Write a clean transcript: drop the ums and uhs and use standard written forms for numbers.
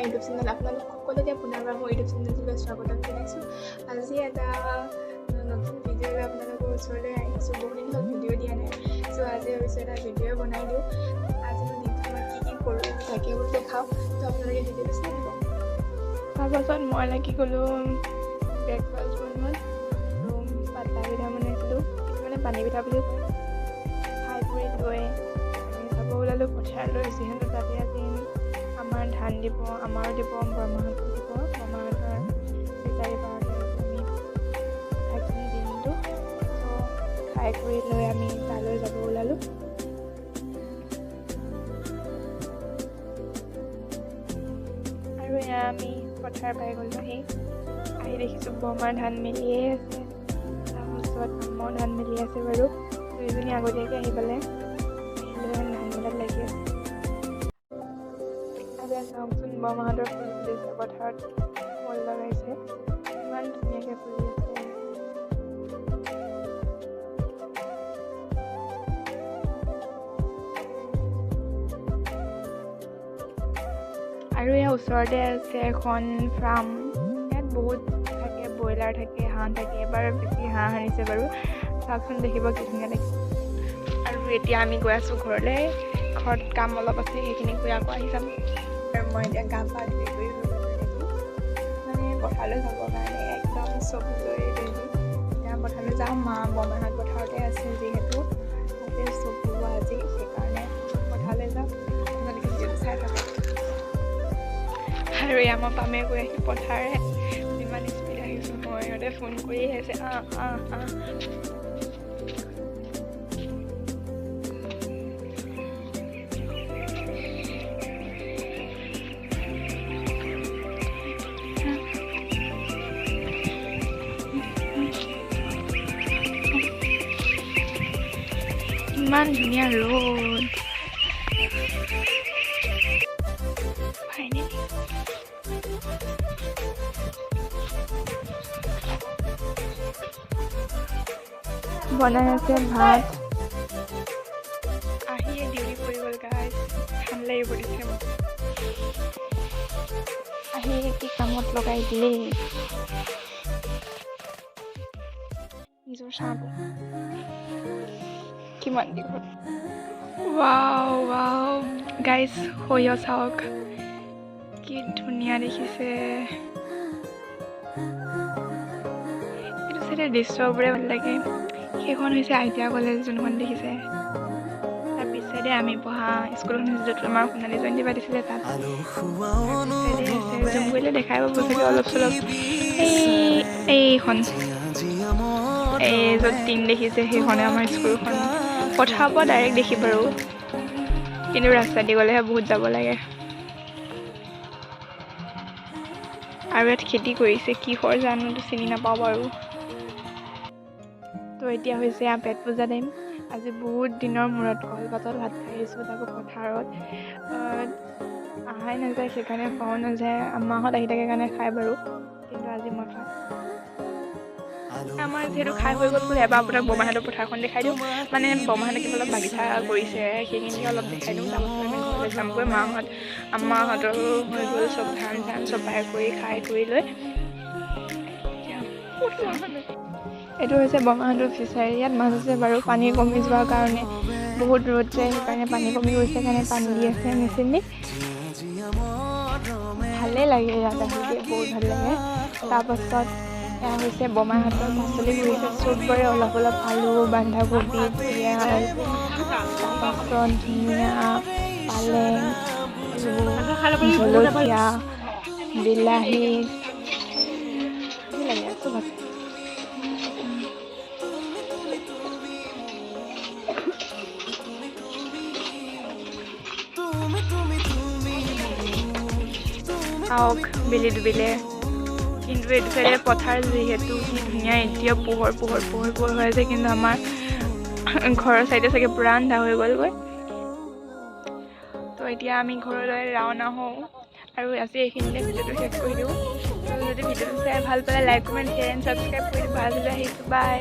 YouTube channel আপোনালোক সকলোকে পুনৰবাৰ মোৰ ইউটিউব চেনেলটোলৈ স্বাগতম জনাইছোঁ। আজি এটা নতুন ভিডিঅ' লৈ আপোনালোকৰ ওচৰলৈ আহিছোঁ। বহুদিন হ'ল ভিডিঅ' দিয়া নাই, চ' আজি ভাবিছোঁ এটা ভিডিঅ' বনাই দিওঁ। আজি মই দিনটো মই কি কৰোঁ তাকে দেখাওঁ, ত' আপোনালোকে ভিডিঅ'টো চাই দিব। তাৰপাছত মই লাগি গ'লোঁ ব্ৰেকফাষ্ট বনোৱাত। পাতলা পিঠা বনাইছিলোঁ, মানে পানী পিঠা বুলিও কয়। খাই কৰি লৈ আমি যাব ওলালোঁ পথাৰলৈ, যিহেতু তাতে আজি আমাৰ ধান দিব, আমাৰো দিব, বৰমাহঁতো দিব। বৰমাহঁতৰ 4-5 আমি থাকিম দিনটো। ত' খাই কৰি লৈ আমি তালৈ যাব ওলালোঁ। আৰু এয়া আমি পথাৰ পাই গ'লোহি। আহি দেখিছোঁ বৰমাৰ ধান মেলিয়ে আছে, তাৰপিছত আমাৰ ধান মেলি আছে বাৰু। দুইজনী আগতীয়াকৈ আহি পালে, ধানবিলাক লাগি আছে। এতিয়া চাওকচোন বৰমাহঁতৰ ফুল ফুলিছে, পথাৰত ফুল লগাইছে, ইমান ধুনীয়াকৈ ফুলি আছে। আৰু ইয়াৰ ওচৰতে আছে এখন ফাৰ্ম। ইয়াত বহুত থাকে, ব্ৰইলাৰ থাকে, হাঁহ থাকে। এবাৰ বেছি হাঁহ আনিছে বাৰু, চাওকচোন দেখিব কি ধুনীয়া লাগিছে। আৰু এতিয়া আমি গৈ আছোঁ ঘৰলৈ। ঘৰত কাম অলপ আছে, সেইখিনি কৰি আকৌ আহি যাম। আৰু মই এতিয়া গা পা ধুই কৰি মানে পথাৰলৈ যাবৰ কাৰণে একদম চব লৈ ৰেডি। এতিয়া পথাৰলৈ যাম। বৰমাহঁত পথাৰতে আছে, যিহেতু তাতে চব হ'ব আজি, সেইকাৰণে পথাৰলৈ যাম। আপোনালোকে ভিডিঅ'টো চাই থাকক। আৰু এয়া মই পামে গৈ আহি পথাৰে, যিমান স্পীড আহিছোঁ মই, সিহঁতে ফোন কৰি আছে ইমান ধুনীয়া ৰ'দ। বনাই আছে ভাত। আহিয়ে ডিউটি কৰি গ'ল গাইজ, ঠাণ্ডা লাগি পৰিছে মোক। আহি কি কামত লগাই দিলেই নিজৰ চাহটো কিমান দীঘল। ৱাও গাইজ, সৰিয়হ চাওক কি ধুনীয়া দেখিছে। এইটো চাইডে দৃশ্যবোৰে ভাল লাগে। সেইখন হৈছে আইটিয়া কলেজ, যোনখন দেখিছে। তাৰ পিছতে আমি পঢ়া স্কুলখন হৈছে, য'ত আমাৰ সোণালী জয়ন্তী পাতিছিলে, তাত জুম কৰিলে দেখাই পাব চাগে অলপ চলপ। এইখন য'ত টিন দেখিছে, সেইখনে আমাৰ স্কুলখন। পথাৰৰ পৰা ডাইৰেক্ট দেখি বাৰু, কিন্তু ৰাস্তা দি গ'লেহে বহুত যাব লাগে। আৰু ইয়াত খেতি কৰিছে, কিহৰ জানোতো চিনি নাপাওঁ বাৰু। তো এতিয়া হৈছে পেট পূজা টাইম। আজি বহুত দিনৰ মূৰত কলপাতত ভাত খাই আহিছোঁ, তাকো পথাৰত। আহাই নাযায়, সেইকাৰণে খোৱাও নাযায়। মাহঁত আহি থাকে কাৰণে খাই বাৰু, কিন্তু আজি মই খাম। আমাৰ যিহেতু খাই হৈ গ'ল, এবাৰ আপোনাক বৰমাহঁতৰ পথাৰখন দেখাই দিওঁ। মানে বৰমাহঁতে কিবা অলপ বাগিচা কৰিছে, সেইখিনি অলপ দেখাই দিওঁ। তাৰপাছত আমি ঘৰলৈ যামগৈ। আমাহঁতৰো হৈ গ'ল চব, ধান চপাই কৰি খাই কৰি লৈ। এইটো হৈছে বৰমাহঁতৰ ফিচাৰী। ইয়াত মাছ আছে বাৰু, পানী কমি যোৱাৰ কাৰণে, বহুত ৰ'দ যায়, সেইকাৰণে পানী কমি গৈছে, কাৰণে পানী দি আছে মেচিন দি। ভালেই লাগে ইয়াত আহি, বহুত ভাল লাগে। তাৰপাছত এয়া হৈছে বৰমাহঁতৰ পাচলি কৰিছে, চবৰে অলপ অলপ আলু, বন্ধাকবি, পিঁয়াজ, তাৰপাছত ধনিয়া, পালেং, জলকীয়া, বিলাহী, চব আছে। চাওক বিলি ডুবিলে, কিন্তু এইটো চাইডে পথাৰ যিহেতু কি ধুনীয়া, এতিয়া পোহৰ হৈ আছে। কিন্তু আমাৰ ঘৰৰ চাইডে চাগে পুৰা আন্ধা হৈ গ'লগৈ। তো এতিয়া আমি ঘৰলৈ ৰাওনা হওঁ, আৰু আজি এইখিনিতে ভিডিঅ'টো শেষ কৰি দিওঁ। যদি ভিডিঅ'টো চাই ভাল পালে like, comment, share and subscribe কৰি দিব। আজিলৈ আহিছোঁ, বাই।